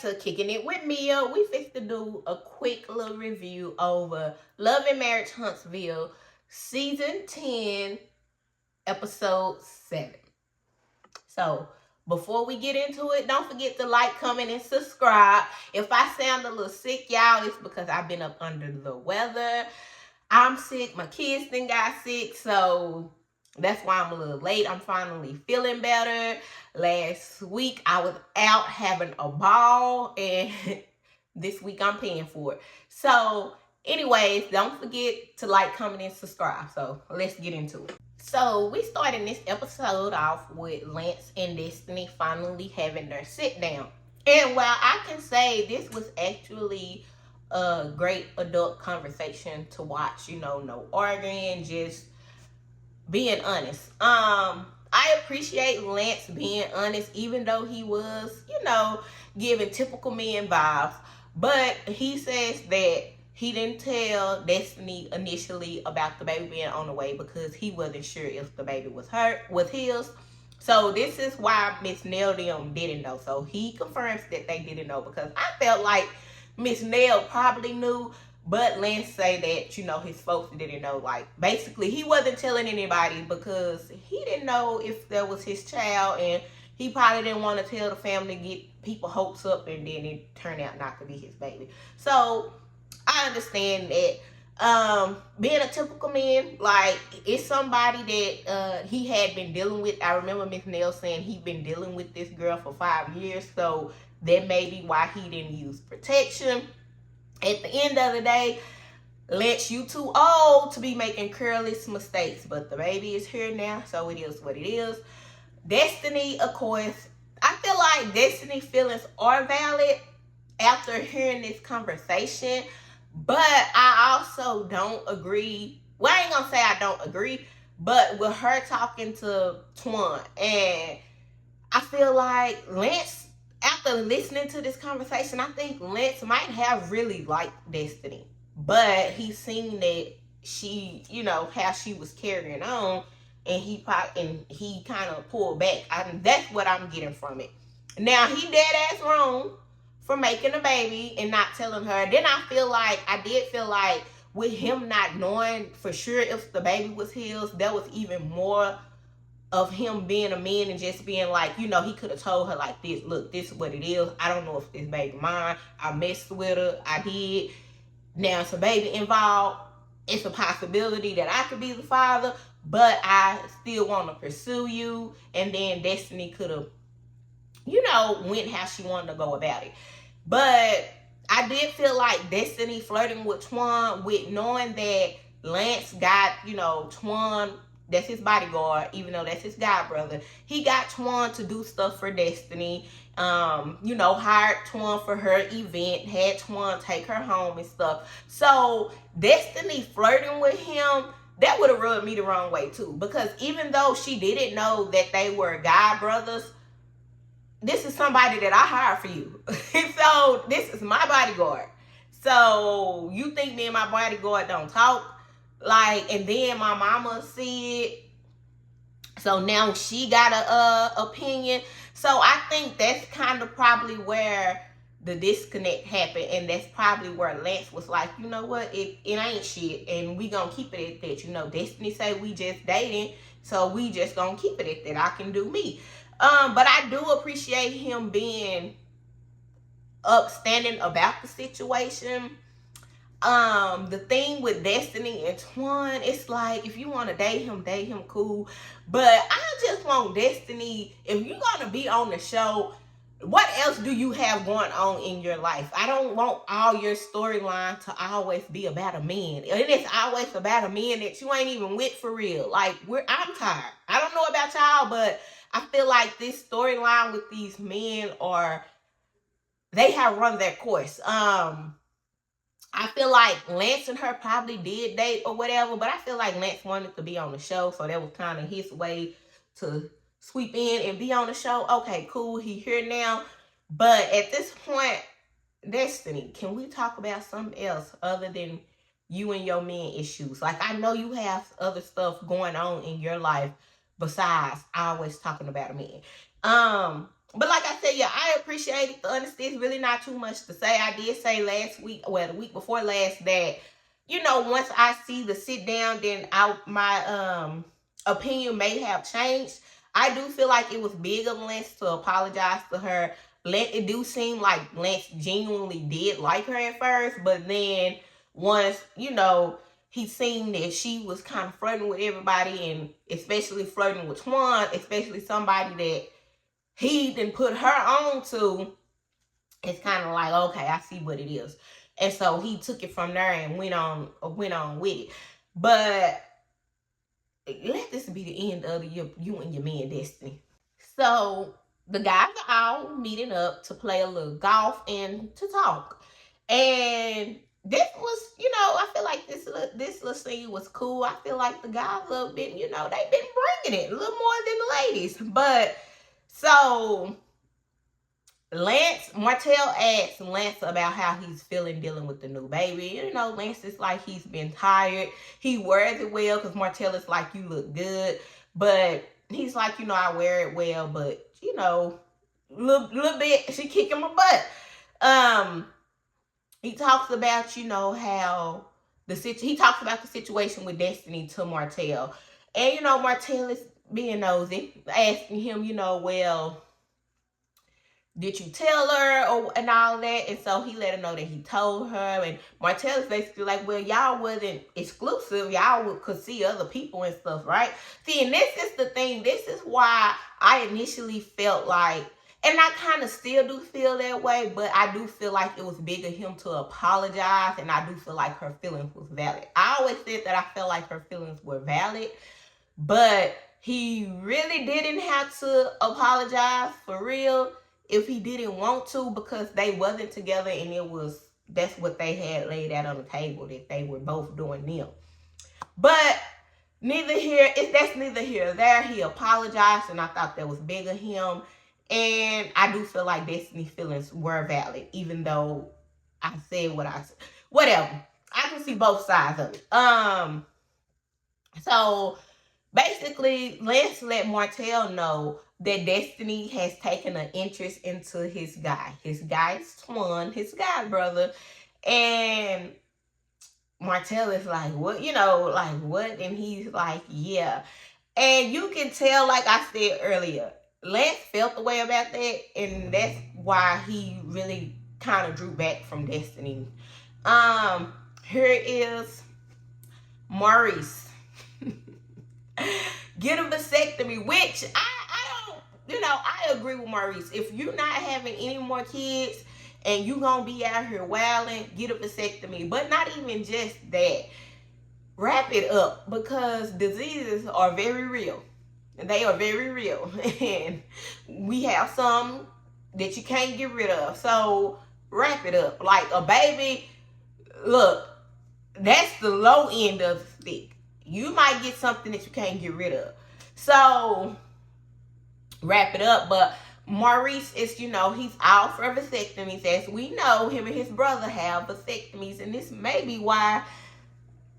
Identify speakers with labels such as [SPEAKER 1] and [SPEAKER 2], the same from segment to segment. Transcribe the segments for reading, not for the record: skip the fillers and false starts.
[SPEAKER 1] to Kicking It With Mia. We fixed to do a quick little review over Love and Marriage Huntsville, Season 10, Episode 7. So, before we get into it, don't forget to like, comment, and subscribe. If I sound a little sick, y'all, it's because I've been up under the weather. I'm sick. My kids then got sick, so that's why I'm a little late. I'm finally feeling better. Last week, I was out having a ball, and this week I'm paying for it. So, anyways, don't forget to like, comment, and subscribe. So, let's get into it. So, we started this episode off with Lance and Destiny finally having their sit down. And while I can say this was actually a great adult conversation to watch, no arguing, just being honest. I appreciate Lance being honest, even though he was, giving typical men vibes. But he says that he didn't tell Destiny initially about the baby being on the way because he wasn't sure if the baby was his. So this is why Miss Nell them didn't know. So he confirms that they didn't know, because I felt like Miss Nell probably knew, but Lance say that, his folks didn't know. Like, basically, he wasn't telling anybody because he didn't know if that was his child, and he probably didn't want to tell the family, get people hopes up, and then it turned out not to be his baby. So I understand that. Being a typical man, like, it's somebody that he had been dealing with. I remember Miss Nell saying he'd been dealing with this girl for 5 years, so that may be why he didn't use protection. At the end of the day, Lance, you too old to be making careless mistakes, but the baby is here now, so it is what it is. Destiny, of course, I feel like Destiny's feelings are valid after hearing this conversation, but I also don't agree. Well, I ain't gonna say I don't agree, but with her talking to Twan, and I feel like Lance, after listening to this conversation, I think Lance might have really liked Destiny, but he seen that she, how she was carrying on, and he kind of pulled back. That's what I'm getting from it. Now, he dead ass wrong for making a baby and not telling her. Then I did feel like with him not knowing for sure if the baby was his, that was even more of him being a man and just being like, he could have told her like this, look, this is what it is. I don't know if this baby mine. I messed with her. I did. Now it's a baby involved. It's a possibility that I could be the father, but I still want to pursue you. And then Destiny could have, went how she wanted to go about it. But I did feel like Destiny flirting with Twan, with knowing that Lance got, Twan, that's his bodyguard, even though that's his god brother. He got Twan to do stuff for Destiny. Hired Twan for her event, had Twan take her home and stuff. So Destiny flirting with him, that would have rubbed me the wrong way too. Because even though she didn't know that they were god brothers, this is somebody that I hired for you. So this is my bodyguard. So you think me and my bodyguard don't talk? Like, and then my mama see it, so now she got a opinion. So I think that's kind of probably where the disconnect happened, and that's probably where Lance was like, you know what, it ain't shit, and we gonna keep it at that. Destiny say we just dating, so we just gonna keep it at that. I can do me. But I do appreciate him being upstanding about the situation. The thing with Destiny and Twan, it's like, if you want to date him, cool. But I just want Destiny, if you're gonna be on the show, what else do you have going on in your life? I don't want all your storyline to always be about a man. And it's always about a man that you ain't even with for real. Like, I'm tired. I don't know about y'all, but I feel like this storyline with these men they have run their course. I feel like Lance and her probably did date or whatever, but I feel like Lance wanted to be on the show, so that was kind of his way to sweep in and be on the show. Okay, cool, he here now. But at this point, Destiny, can we talk about something else other than you and your men issues? Like, I know you have other stuff going on in your life besides always talking about a man. But like I said, yeah, I appreciate it. The honesty is really not too much to say. I did say last week, well, the week before last, that once I see the sit down, then my opinion may have changed. I do feel like it was big of Lance to apologize to her. It do seem like Lance genuinely did like her at first, but then once he seen that she was kind of flirting with everybody, and especially flirting with Twan, especially somebody that he didn't put her on to, it's kind of like, okay, I see what it is. And so he took it from there and went on with it. But let this be the end of you and your man destiny. So the guys are all meeting up to play a little golf and to talk. And this was, I feel like this little scene was cool. I feel like the guys a little bit, they've been bringing it a little more than the ladies. But so Martell asked Lance about how he's feeling dealing with the new baby. Lance is like he's been tired. He wears it well because Martell is like, you look good. But he's like, I wear it well, but, little bit, she kicking my butt. He talks about, how he talks about the situation with Destiny to Martell. And, Martell is being nosy, asking him, well, did you tell her and all that? And so he let her know that he told her. And Martell is basically like, well, y'all wasn't exclusive. Y'all could see other people and stuff, right? See, and this is the thing. This is why I initially felt like, and I kind of still do feel that way, but I do feel like it was big of him to apologize. And I do feel like her feelings was valid. I always said that I felt like her feelings were valid, but he really didn't have to apologize for real if he didn't want to, because they wasn't together, and that's what they had laid out on the table, that they were both doing them. But that's neither here or there. He apologized, and I thought that was big of him. And I do feel like Destiny's feelings were valid, even though I said what I said. Whatever. I can see both sides of it. So basically, Lance let Martell know that Destiny has taken an interest into his guy. His guy is Twan, his guy brother. And Martell is like, what? Like, what? And he's like, yeah. And you can tell, like I said earlier, Lance felt the way about that. And that's why he really kind of drew back from Destiny. Here is Maurice. Get a vasectomy, which I don't, I agree with Maurice. If you're not having any more kids and you gonna be out here wilding, get a vasectomy. But not even just that. Wrap it up, because diseases are very real. They are very real. And we have some that you can't get rid of. So wrap it up. Like a baby, look, that's the low end of the stick. You might get something that you can't get rid of. So wrap it up. But Maurice is, he's out for vasectomies. As we know, him and his brother have vasectomies. And this may be why,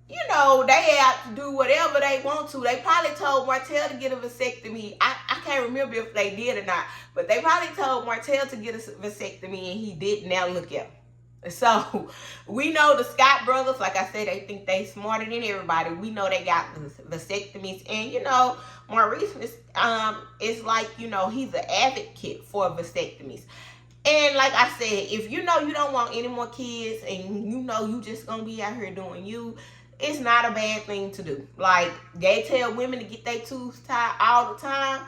[SPEAKER 1] they have to do whatever they want to. They probably told Martell to get a vasectomy. I can't remember if they did or not. But they probably told Martell to get a vasectomy, and he didn't. Now look at him. So we know the Scott brothers, like I said, they think they smarter than everybody. We know they got vasectomies. And, Maurice is like, he's an advocate for vasectomies. And like I said, if you don't want any more kids, and you just gonna be out here doing you, it's not a bad thing to do. Like, they tell women to get their tubes tied all the time.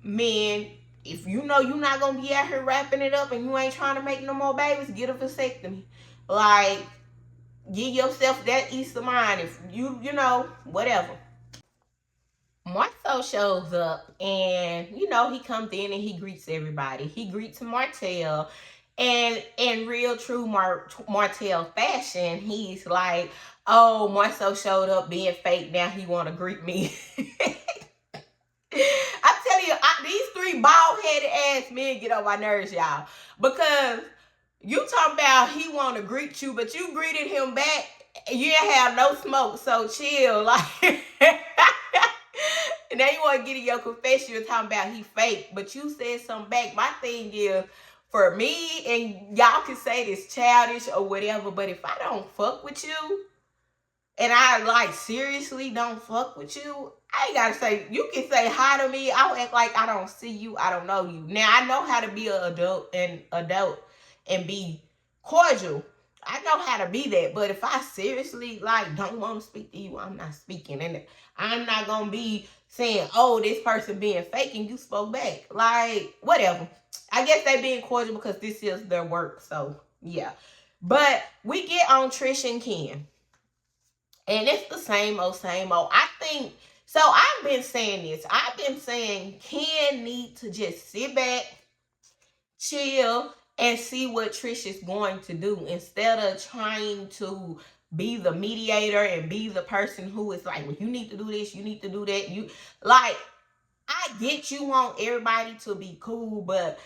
[SPEAKER 1] Men, if you're not gonna be out here wrapping it up and you ain't trying to make no more babies, get a vasectomy. Like, give yourself that ease of mind. If you whatever. Marsau shows up, and he comes in and he greets everybody. He greets Martell, and in real true Martell fashion, he's like, oh, Marsau showed up being fake, now he want to greet me. I tell you, these three bald-headed ass men get on my nerves, y'all. Because you talking about he want to greet you, but you greeted him back, you didn't have no smoke, so chill. Like, now you want to get in your confession, you're talking about he fake, but you said something back. My thing is, for me, and y'all can say this childish or whatever, but if I don't fuck with you, and I like seriously don't fuck with you, I ain't gotta say, you can say hi to me. I'll act like I don't see you, I don't know you. Now I know how to be an adult and be cordial. I know how to be that, but if I seriously like don't want to speak to you, I'm not speaking. And I'm not gonna be saying, oh, this person being fake and you spoke back. Like, whatever. I guess they being cordial because this is their work, so yeah. But we get on Trish and Ken. And it's the same old, same old. I think, so I've been saying this. I've been saying Ken need to just sit back, chill, and see what Trish is going to do instead of trying to be the mediator and be the person who is like, well, you need to do this, you need to do that. You like, I get you want everybody to be cool, but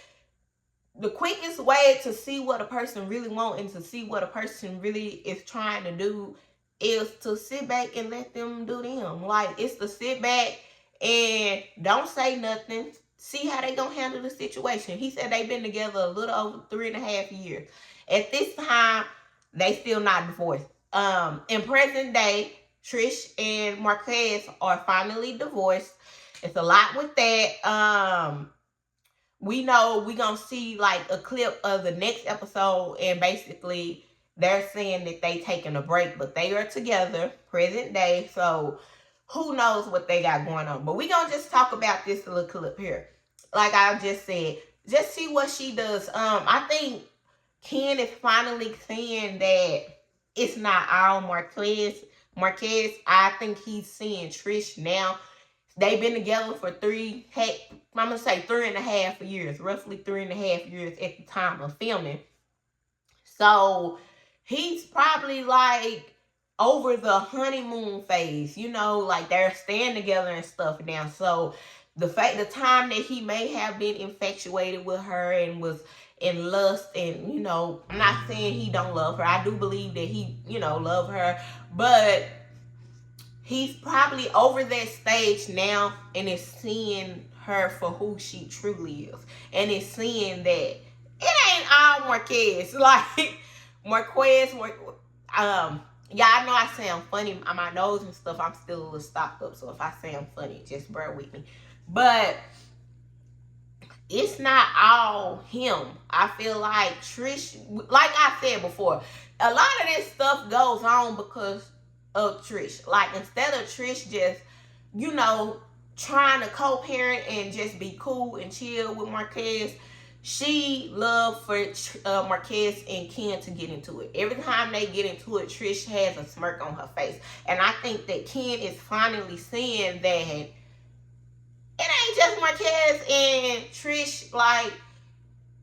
[SPEAKER 1] the quickest way to see what a person really wants and to see what a person really is trying to do is to sit back and let them do them. Like, it's to sit back and don't say nothing. See how they gonna handle the situation. He said they've been together a little over 3.5 years. At this time, they still not divorced. In present day, Trish and Marquez are finally divorced. It's a lot with that. We know we're gonna see like a clip of the next episode, and basically they're saying that they taking a break, but they are together present day, so who knows what they got going on. But we gonna just talk about this little clip here. Like I just said, just see what she does. I think Ken is finally saying that it's not all Marquez. I think he's seeing Trish now. They've been together for 3.5 years, roughly 3.5 years at the time of filming. So he's probably like over the honeymoon phase, you know, like they're staying together and stuff now. So the time that he may have been infatuated with her and was in lust, and, you know, I'm not saying he don't love her. I do believe that he, you know, love her, but he's probably over that stage now and is seeing her for who she truly is. And is seeing that it ain't all Marquez. Like, Marquez, yeah, I know I sound funny on my nose and stuff. I'm still a little stopped up, so if I sound funny, just bear with me. But it's not all him. I feel like Trish, like I said before, a lot of this stuff goes on because of Trish. Like, instead of Trish just, you know, trying to co-parent and just be cool and chill with Marquez, she loved for Marquez and Ken to get into it. Every time they get into it, Trish has a smirk on her face. And I think that Ken is finally seeing that it ain't just Marquez and Trish. Like,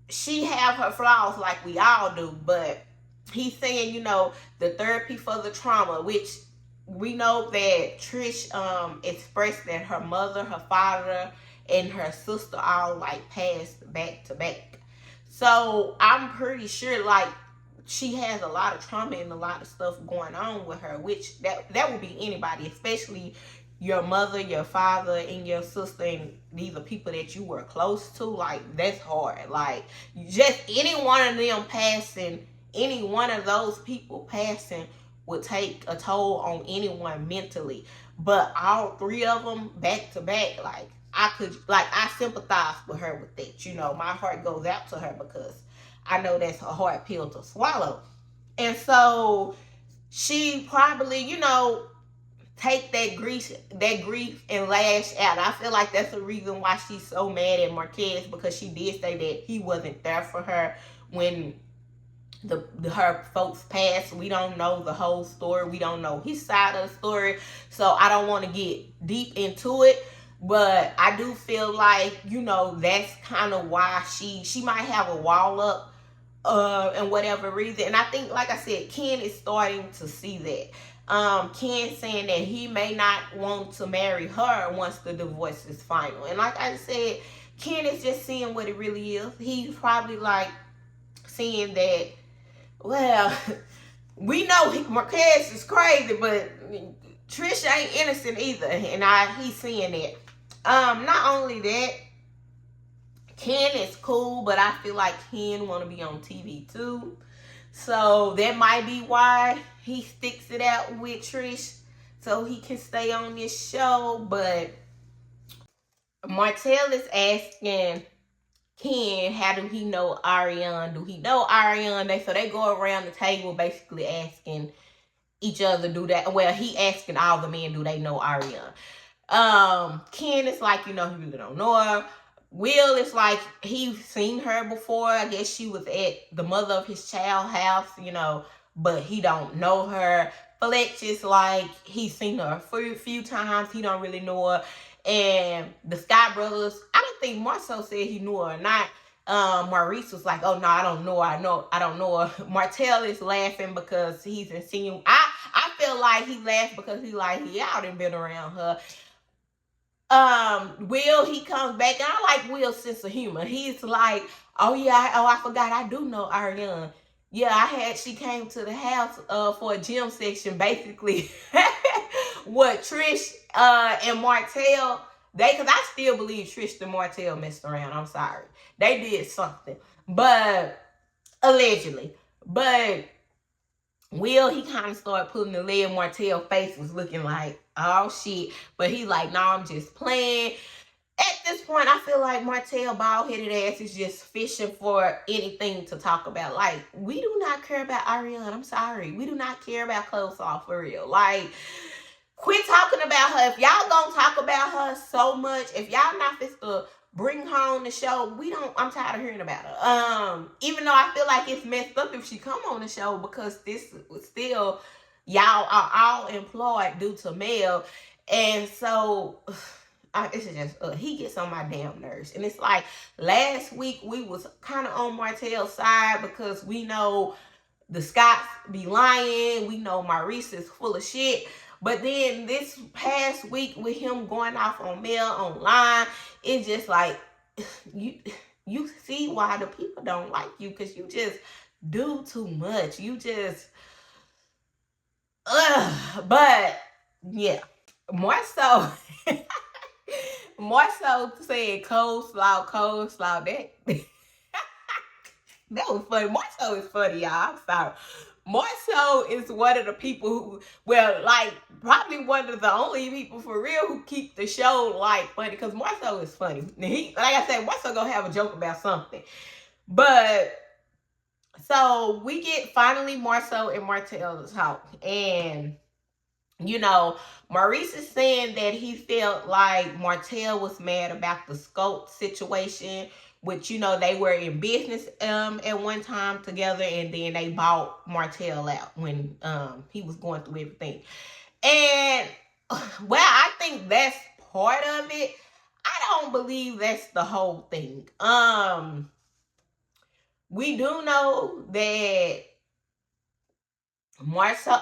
[SPEAKER 1] she have her flaws like we all do, but he's saying, you know, the therapy for the trauma, which we know that Trish expressed that her mother, her father, and her sister all like passed back to back. So I'm pretty sure like she has a lot of trauma and a lot of stuff going on with her, which that would be anybody, especially your mother, your father, and your sister, and these are people that you were close to. Like, that's hard. Like, just any one of them passing, any one of those people passing would take a toll on anyone mentally. But all three of them back to back, like, I sympathize with her with that. You know, my heart goes out to her because I know that's a hard pill to swallow. And so she probably, you know, take that grief and lash out. I feel like that's the reason why she's so mad at Marquez, because she did say that he wasn't there for her when her folks passed. We don't know the whole story. We don't know his side of the story. So I don't want to get deep into it. But I do feel like, you know, that's kind of why she might have a wall up and whatever reason. And I think, like I said, Ken is starting to see that. Ken saying that he may not want to marry her once the divorce is final. And like I said, Ken is just seeing what it really is. He's probably like seeing that, well, we know Marquez is crazy, but Trisha ain't innocent either. And he's seeing that. Not only that, Ken is cool, but I feel like Ken want to be on TV too. So that might be why he sticks it out with Trish so he can stay on this show. But Martell is asking Ken, how do he know Ariane? Do he know Ariane? So they go around the table basically asking each other, do that. Well, he asking all the men, do they know Ariane? Ken is like, he really don't know her. Will is like, he's seen her before. I guess she was at the mother of his child house, but he don't know her. Fletch is like, he's seen her a few times. He don't really know her. And the Scott brothers, I don't think Marsau said he knew her or not. Maurice was like, oh no, I don't know her. I don't know her. Martell is laughing because he's insinuating. I feel like he laughed because he like, yeah, I done been around her. Will, he comes back, and I like Will's sense of humor. He's like, oh yeah, I forgot, I do know Ariane. Yeah, she came to the house for a gym session, basically. What Trish and Martell, because I still believe Trish and Martell messed around. I'm sorry. They did something. But allegedly. But Will, he kind of started pulling the leg. Martell's face was looking like, oh shit. But he's like, no, I'm just playing. At this point, I feel like Martell bald-headed ass is just fishing for anything to talk about. Like, we do not care about Ariane. I'm sorry. We do not care about Close Off, for real. Like, quit talking about her. If y'all gonna talk about her so much, if y'all not fit to bring her on the show, I'm tired of hearing about her. Even though I feel like it's messed up if she come on the show, because this still, y'all are all employed due to Mel. And so it's just he gets on my damn nerves. And it's like last week we was kind of on Martell's side because we know the Scotts be lying. We know Maurice is full of shit. But then this past week with him going off on Mel online, it's just like, you see why the people don't like you, because you just do too much. You just, but yeah, more so saying coleslaw, that was funny. Marsau is funny, y'all. I'm sorry. Marsau is one of the people who, probably one of the only people for real who keep the show funny, because Marsau is funny. He, like I said, Marsau gonna have a joke about something. But so we get finally Marsau and Martell to talk, and Maurice is saying that he felt like Martell was mad about the scope situation, which, they were in business at one time together, and then they bought Martell out when he was going through everything. And, well, I think that's part of it. I don't believe that's the whole thing. We do know that Martell,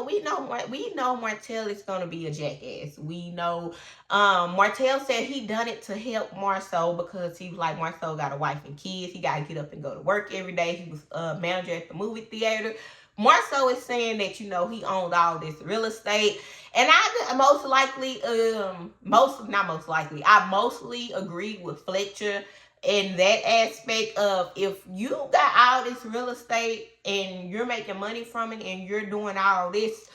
[SPEAKER 1] we know Martell is gonna be a jackass. We know Martell said he done it to help Marsau because he was like, Marsau got a wife and kids. He gotta get up and go to work every day. He was a manager at the movie theater. Marsau is saying that, he owned all this real estate. And I mostly agree with Fletcher in that aspect of, if you got all this real estate and you're making money from it and you're doing all this,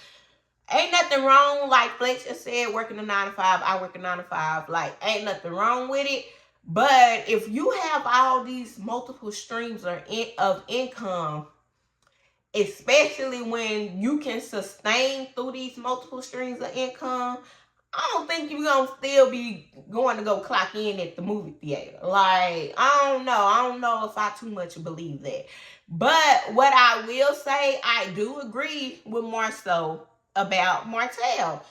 [SPEAKER 1] ain't nothing wrong. Like Fletcher said, working a 9 to 5, I work a 9 to 5. Ain't nothing wrong with it. But if you have all these multiple streams of income, especially when you can sustain through these multiple streams of income, I don't think you're going to still be going to go clock in at the movie theater. I don't know if I too much believe that. But what I will say, I do agree with Marsau about Martell.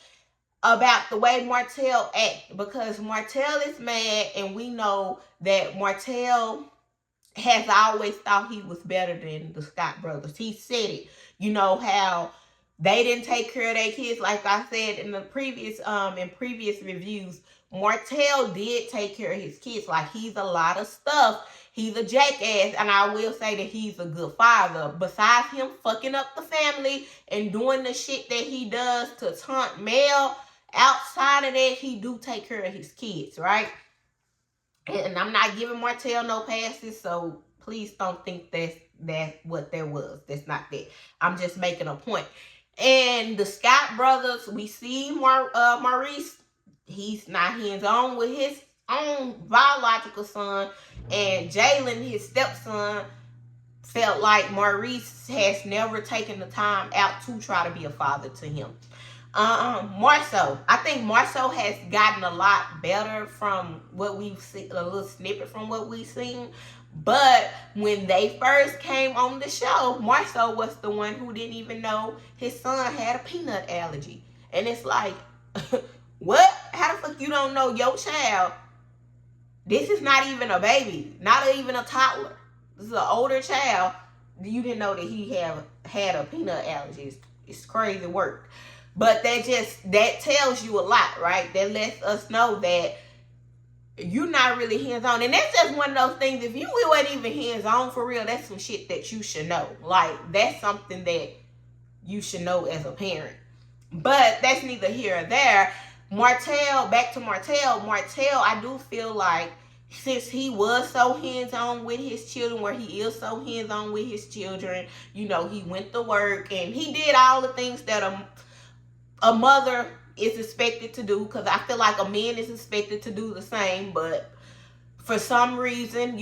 [SPEAKER 1] About the way Martell act. Because Martell is mad, and we know that Martell has always thought he was better than the Scott brothers. He said it. How they didn't take care of their kids. Like I said in the previous reviews, Martell did take care of his kids. He's a lot of stuff. He's a jackass, and I will say that he's a good father. Besides him fucking up the family and doing the shit that he does to taunt Mel, outside of that, he do take care of his kids, right? And I'm not giving Martell no passes, so please don't think that's what there was. That's not that. I'm just making a point. And the Scott brothers, we see Maurice, he's not hands-on with his own biological son, and Jalen, his stepson, felt like Maurice has never taken the time out to try to be a father to him. Marsau. I think Marsau has gotten a lot better from what we've seen, a little snippet from what we've seen. But when they first came on the show, Marsau was the one who didn't even know his son had a peanut allergy. And it's like, what? How the fuck you don't know your child? This is not even a baby, not even a toddler. This is an older child. You didn't know that he had a peanut allergy. It's crazy work. But that tells you a lot, right? That lets us know that you're not really hands-on. And that's just one of those things, if you weren't even hands-on for real, that's some shit that you should know. Like, that's something that you should know as a parent. But that's neither here or there. Martell, back to Martell. Martell, I do feel like, since he was so hands-on with his children, where he is so hands-on with his children, he went to work and he did all the things that a mother is expected to do, because I feel like a man is expected to do the same, but for some reason,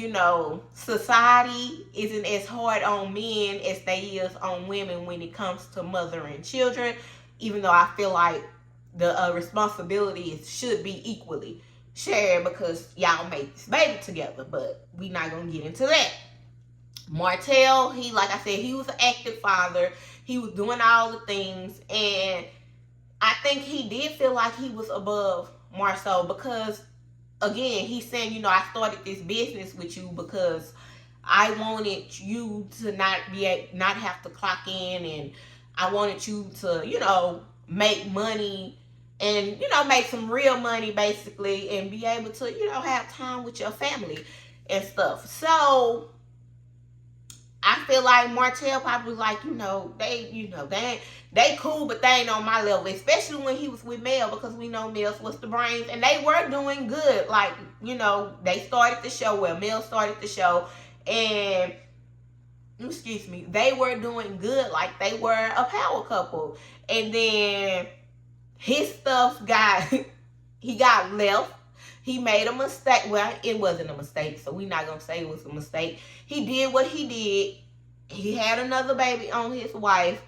[SPEAKER 1] society isn't as hard on men as they is on women when it comes to mothering children, even though I feel like the responsibilities should be equally shared because y'all made this baby together, but we not gonna get into that. Martell, like I said, he was an active father. He was doing all the things, and I think he did feel like he was above Marsau because, again, he's saying, I started this business with you because I wanted you to not have to clock in, and I wanted you to, make money and, make some real money basically, and be able to, have time with your family and stuff. So I feel like Martell probably like, they cool, but they ain't on my level, especially when he was with Mel, because we know Mel's was the brains, and they were doing good. Like, they started the show, Mel started the show, and, they were doing good, like they were a power couple. And then his stuff he got left. He made a mistake. Well, it wasn't a mistake, so we're not going to say it was a mistake. He did what he did. He had another baby on his wife,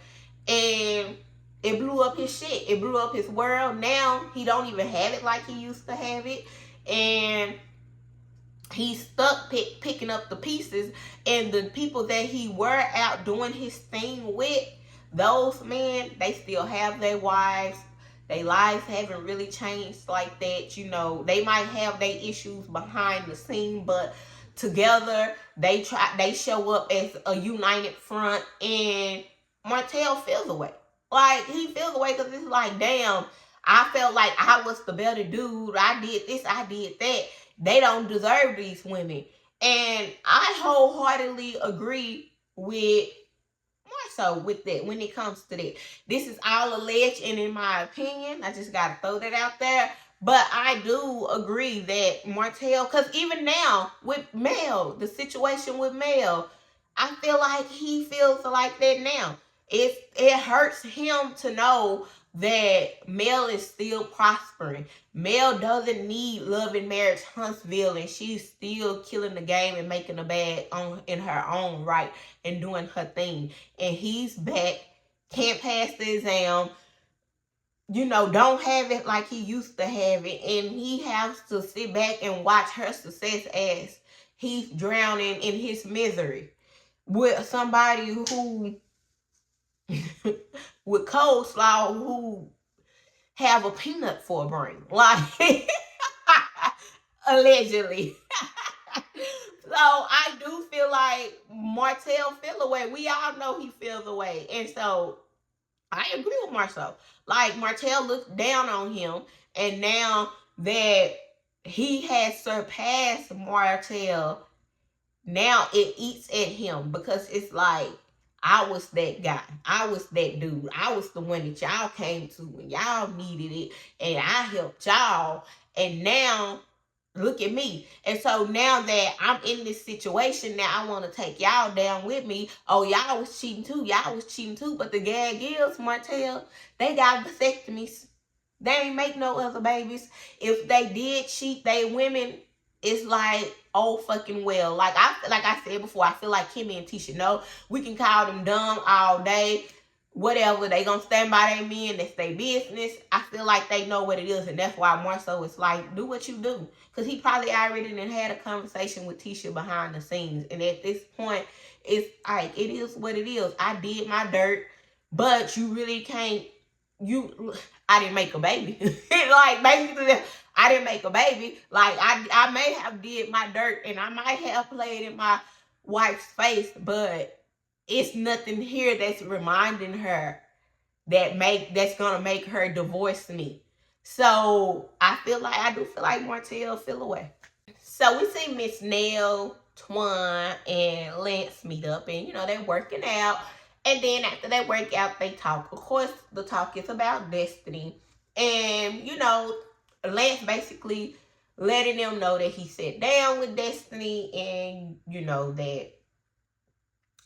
[SPEAKER 1] and it blew up his shit. It blew up his world. Now, he don't even have it like he used to have it, and he's stuck picking up the pieces, and the people that he were out doing his thing with, those men, they still have their wives. Their lives haven't really changed like that. They might have their issues behind the scene, but together they show up as a united front, and Martell feels away. Like, he feels away because it's like, damn, I felt like I was the better dude. I did this, I did that. They don't deserve these women. And I wholeheartedly agree with Martell with that when it comes to that. This is all alleged, and in my opinion, I just gotta throw that out there. But I do agree that Martell, because even now with Mel, the situation with Mel, I feel like he feels like that now. It hurts him to know that Mel is still prospering. Mel doesn't need Love and Marriage Huntsville, and she's still killing the game and making a bag in her own right and doing her thing. And he's back, can't pass the exam, don't have it like he used to have it, and he has to sit back and watch her success as he's drowning in his misery with somebody who with coleslaw who have a peanut for a brain, like allegedly. So I do feel like Martell feel away. We all know he feels away, and so I agree with Marsau. Like, Martell looked down on him, and now that he has surpassed Martell, now it eats at him, because it's like, I was that guy. I was that dude. I was the one that y'all came to when y'all needed it, and I helped y'all. And now, look at me. And so now that I'm in this situation, now I want to take y'all down with me. Oh, y'all was cheating too. Y'all was cheating too. But the gag is, Martell, they got vasectomies. They ain't make no other babies. If they did cheat, they women, it's like, oh fucking well. Like I said before, I feel like Kimmy and Tisha know we can call them dumb all day. Whatever, they gonna stand by their men, that's their business. I feel like they know what it is, and that's why Marsau is like, do what you do. Because he probably already done had a conversation with Tisha behind the scenes. And at this point, it's like, it is what it is. I did my dirt, but you really can't, I didn't make a baby. Like, basically, I didn't make a baby. Like, I may have did my dirt, and I might have played in my wife's face, but it's nothing here that's reminding her that's gonna make her divorce me. So I do feel like Martell feel away. So we see Miss Nell, Twan, and Lance meet up, and they're working out. And then after they work out, they talk. Of course, the talk is about Destiny. And Lance basically letting them know that he sat down with Destiny, and that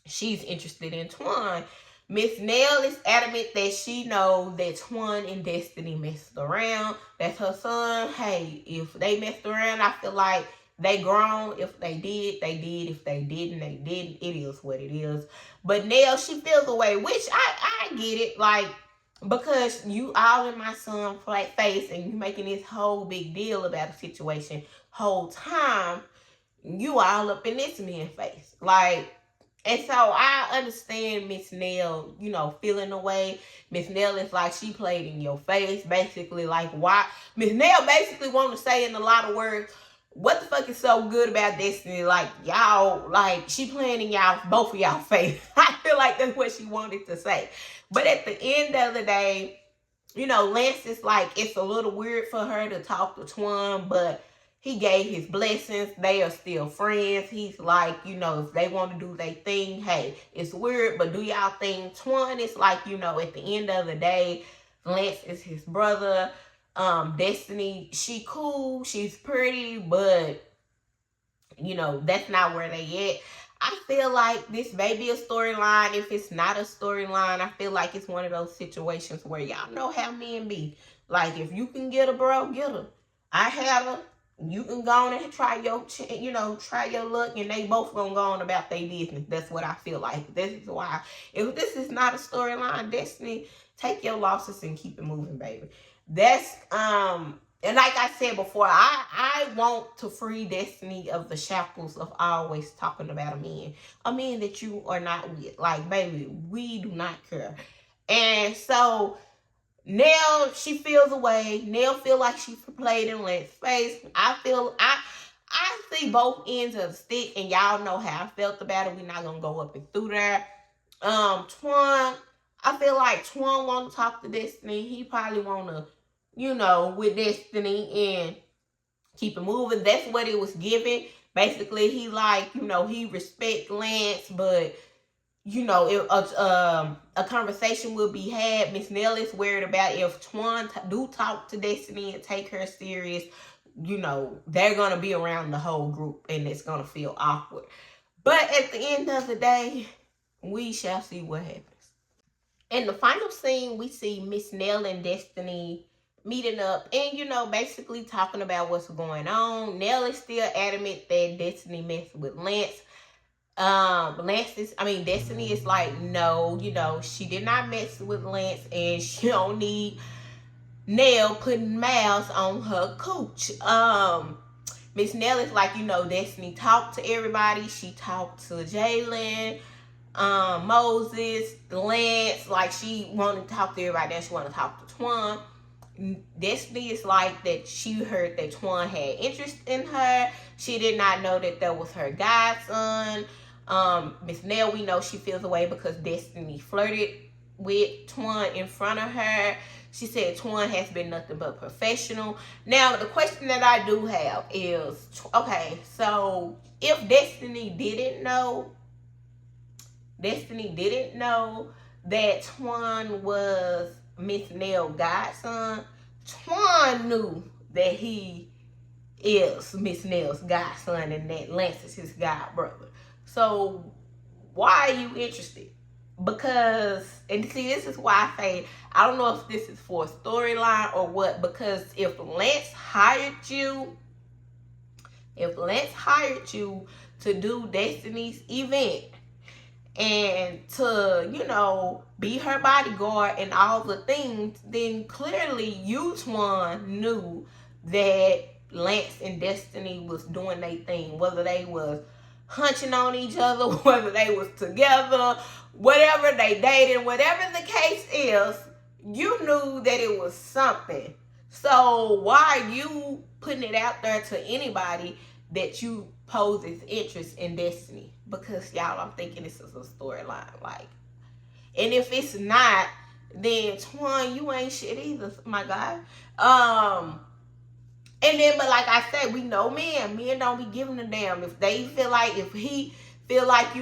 [SPEAKER 1] she's interested in Twan. Miss Nell is adamant that she knows that Twan and Destiny messed around. That's her son. Hey, if they messed around, I feel like they grown. If they did, they did. If they didn't, they didn't. It is what it is. But Nell, she feels away, which I get it. Like, because you all in my son's face, and you making this whole big deal about the situation whole time, you all up in this man's face. Like, and so I understand Miss Nell, feeling away. Miss Nell is like, she played in your face, basically. Like, why? Miss Nell basically want to say in a lot of words, what the fuck is so good about Destiny? Like, y'all, like, she playing in both of y'all face. I feel like that's what she wanted to say. But at the end of the day, Lance is like, it's a little weird for her to talk to Twan, but he gave his blessings. They are still friends. He's like, if they want to do their thing, hey, it's weird, but do y'all think Twan is like, at the end of the day, Lance is his brother. Destiny, she cool, she's pretty, but that's not where they at. I feel like this may be a storyline. If it's not a storyline, I feel like it's one of those situations where y'all know how men be. Like, if you can get her, bro, get her. I have her. You can go on and try your luck, and they both gonna go on about their business. That's what I feel like. This is why, if this is not a storyline, Destiny, take your losses and keep it moving, baby. That's and like I said before, I want to free Destiny of the shackles of always talking about a man that you are not with. Like, baby, we do not care. And so Nell, she feels away. Nell feel like she played in Lance's face. I see both ends of the stick, and y'all know how I felt about it. We're not gonna go up and through there. Twan, I feel like Twan want to talk to Destiny. He probably want to, with Destiny and keep it moving. That's what it was given. Basically, he like, he respect Lance, but a conversation will be had. Miss Nell is worried about if Twan do talk to Destiny and take her serious, they're going to be around the whole group, and it's going to feel awkward. But at the end of the day, we shall see what happens. In the final scene, we see Miss Nell and Destiny meeting up and, basically talking about what's going on. Nell is still adamant that Destiny messed with Lance. Destiny is like, no, she did not mess with Lance, and she don't need Nell putting mouths on her cooch. Miss Nell is like, Destiny talked to everybody. She talked to Jalen, Moses, Lance. Like, she wanted to talk to everybody. Then she wanted to talk to Twan. Destiny is like that she heard that Twan had interest in her. She did not know that was her godson. Miss Nell, we know she feels away because Destiny flirted with Twan in front of her. She said Twan has been nothing but professional. Now, the question that I do have is, okay, so if Destiny didn't know, Destiny didn't know that Twan was Miss Nell's godson. Twan knew that he is Miss Nell's godson and that Lance is his god brother. So why are you interested? Because, and see, this is why I say I don't know if this is for a storyline or what. Because if Lance hired you to do Destiny's event and to, be her bodyguard and all the things, then clearly you, Twan, knew that Lance and Destiny was doing their thing, whether they was hunching on each other, whether they was together, whatever they dated, whatever the case is, you knew that it was something. So why are you putting it out there to anybody that you pose as interest in Destiny? Because y'all, I'm thinking this is a storyline. Like, and if it's not, then Twan, you ain't shit either, my guy. And then, but like I said, we know men don't be giving a damn. If he feel like,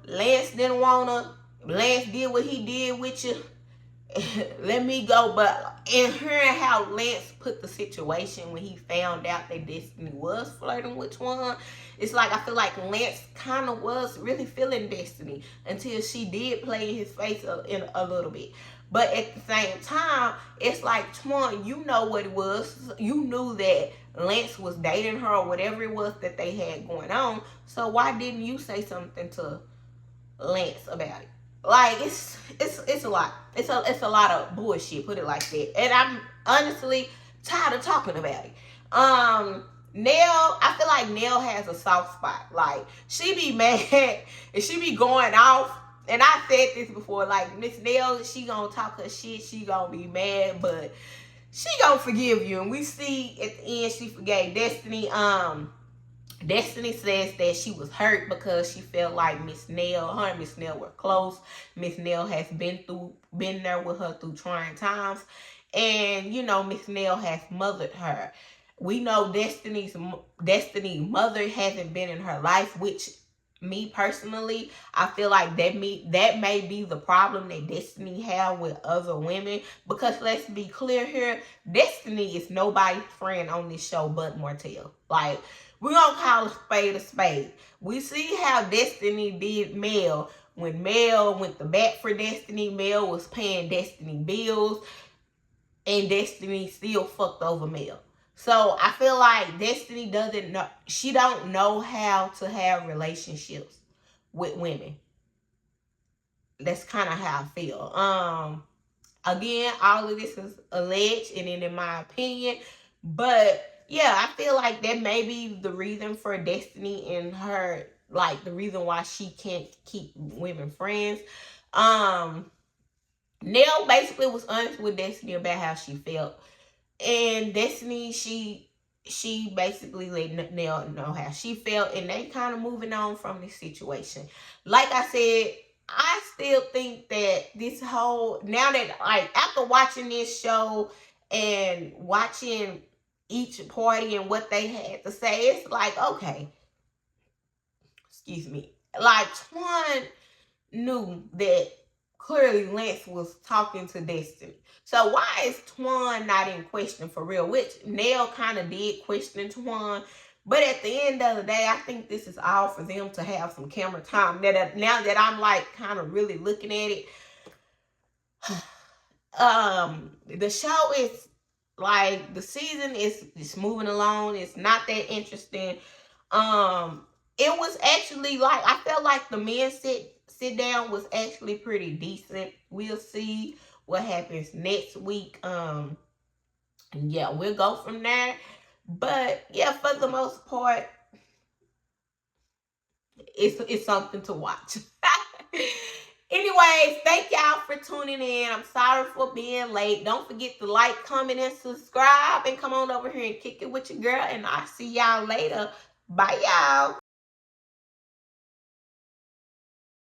[SPEAKER 1] Lance did what he did with you, let me go. But in hearing how Lance put the situation when he found out that Destiny was flirting with Twan, it's like I feel like Lance kind of was really feeling Destiny until she did play in his face a little bit. But at the same time, it's like, Twan, you know what it was. You knew that Lance was dating her or whatever it was that they had going on. So why didn't you say something to Lance about it? Like, it's a lot. It's a lot of bullshit, put it like that. And I'm honestly tired of talking about it. Nell, I feel like Nell has a soft spot. Like, she be mad and she be going off. And I said this before, like, Miss Nell, she gonna talk her shit, she gonna be mad, but she gonna forgive you. And we see at the end she forgave Destiny. Destiny says that she was hurt because she felt like her and Miss Nell were close. Miss Nell has been there with her through trying times. And, Miss Nell has mothered her. We know Destiny's mother hasn't been in her life, which, me personally, I feel like that may be the problem that Destiny have with other women. Because let's be clear here, Destiny is nobody's friend on this show but Martell. Like, we're gonna call a spade a spade. We see how Destiny did Mel. When Mel went to bat for Destiny, Mel was paying Destiny bills, and Destiny still fucked over Mel. So I feel like Destiny don't know how to have relationships with women. That's kind of how I feel. Again, all of this is alleged and in my opinion, but yeah, I feel like that may be the reason for Destiny and her, like, the reason why she can't keep women friends. Nell basically was honest with Destiny about how she felt. And Destiny, she basically let Nell know how she felt, and they kind of moving on from this situation. Like I said, I still think that now that, like, after watching this show and watching each party and what they had to say, it's like, okay, excuse me, like, Twan knew that clearly Lance was talking to Destiny. So why is Twan not in question for real? Which Nell kind of did question Twan. But at the end of the day, I think this is all for them to have some camera time. Now that I'm, like, kind of really looking at it, the show is, like, the season is just moving along. It's not that interesting. It was actually, like, I felt like the men sit down was actually pretty decent. We'll see what happens next week. Yeah, we'll go from there. But yeah, for the most part, it's something to watch. Anyways, thank y'all for tuning in. I'm sorry for being late. Don't forget to like, comment, and subscribe. And come on over here and kick it with your girl. And I'll see y'all later. Bye, y'all.